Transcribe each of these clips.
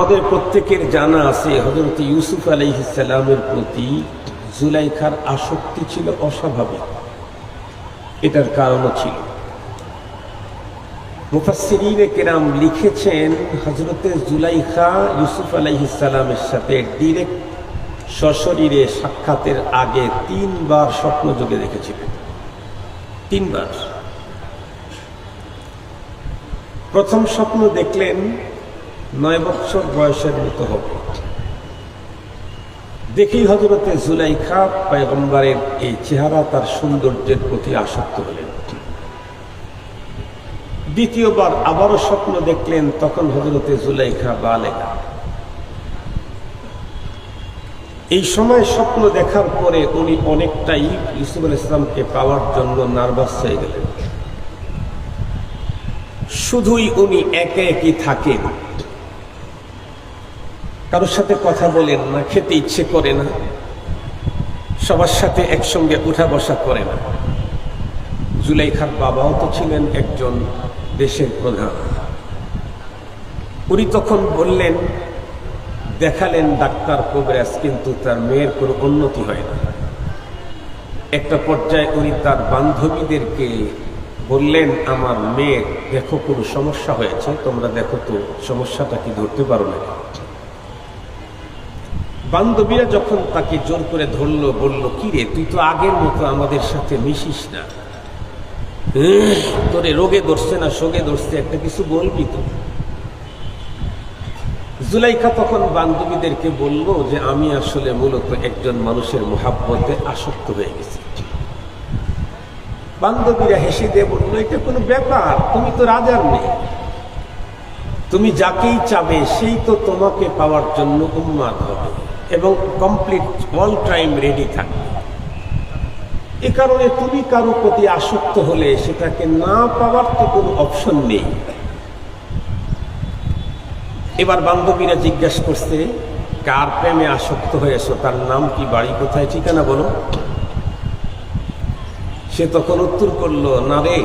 আমাদের প্রত্যেকের জানা আছে হযরত ইউসুফ আলাইহিস সালামের প্রতি জুলাইখার আসক্তি ছিল অস্বাভাবিক। এটার কারণও ছিল। মুফাসসিরিনে কেরাম লিখেছেন হযরতে জুলাইখা ইউসুফ আলাইহিস সালামের সাথে ডিরেক্ট সশরীরে সাক্ষাতের আগে 3 বার স্বপ্ন যোগে দেখেছিলেন। 3 বার। প্রথম স্বপ্ন দেখলেন 9 বছর বয়সের মতো হবে। দেখেই হযরতে জুলাইখা পয়গম্বরের এই চেহারা তার সৌন্দর্যের প্রতি আসক্ত হলেন। দ্বিতীয়বার আবারও স্বপ্ন দেখলেন, তখন হযরতে জুলাইখা বালেগা। এই সময় স্বপ্ন দেখার পরে উনি অনেকটাই ইউসুফ আলাইহিস সালামকে পাওয়ার জন্য নার্ভাস হয়ে গেলেন। শুধুই উনি একে একই থাকেন, কারোর সাথে কথা বলেন না, খেতে ইচ্ছে করে না, সবার সাথে একসঙ্গে উঠা বসা করে না। জুলাইখার বাবাও তো ছিলেন একজন দেশের প্রধান। উনি তখন বললেন, দেখালেন ডাক্তার কবিরাজ, কিন্তু তার মেয়ের কোনো উন্নতি হয় না। একটা পর্যায়ে উনি তার বান্ধবীদেরকে বললেন, আমার মেয়ের দেখো কোনো সমস্যা হয়েছে, তোমরা দেখো তো সমস্যাটা কি ধরতে পারো না। বান্ধবীরা যখন তাকে জোর করে ধরলো, বলল, কি রে, তুই তো আগের মতো আমাদের সাথে মিশিস না, তোরে রোগে ধরছে না শোকে ধরছে, একটা কিছু বলবি তো। জুলাইখা তখন বান্ধবীদেরকে বলল যে আমি আসলে মূলত একজন মানুষের মোহাব্বতে আসক্ত হয়ে গেছি। বান্ধবীরা হেসে দিয়ে বলল, এটা কোনো ব্যাপার, তুমি তো রাজার মেয়ে, তুমি যাকেই চাবে সেই তো তোমাকে পাওয়ার জন্য উন্মাদ হবে এবং কমপ্লিট অল টাইম রেডি থাকবে। এ কারণে তুমি কারো প্রতি আসক্ত হলে সেটাকে না পাওয়ার তো কোনো অপশন নেই। এবার বান্ধবীরা জিজ্ঞাসা করছে, কার প্রেমে আসক্ত হয়েছো, তার নাম কি, বাড়ি কোথায়, ঠিকানা বলো। সে তখন উত্তর করলো, না রে,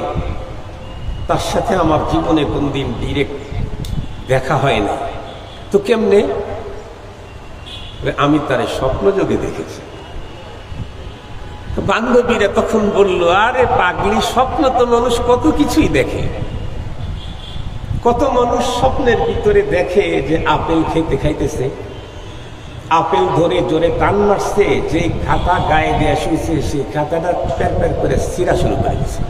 তার সাথে আমার জীবনে কোনদিন ডিরেক্ট দেখা হয় না। তো কেমনে? আমি তারে স্বপ্নযোগে দেখেছি। বান্ধবীরা তখন বলল, আরে পাগলি, স্বপ্ন তো মানুষ কত কিছুই দেখে। কত মানুষ স্বপ্নের ভিতরে দেখে যে আপেল খেতে খাইতেছে, আপেল ধরে জোরে টান মারছে, যে খাতা গায়ে দেয়া শুয়েছে সেই খাতাটা প্যার প্যার করে ছিঁড়া শুরু করে দিচ্ছে।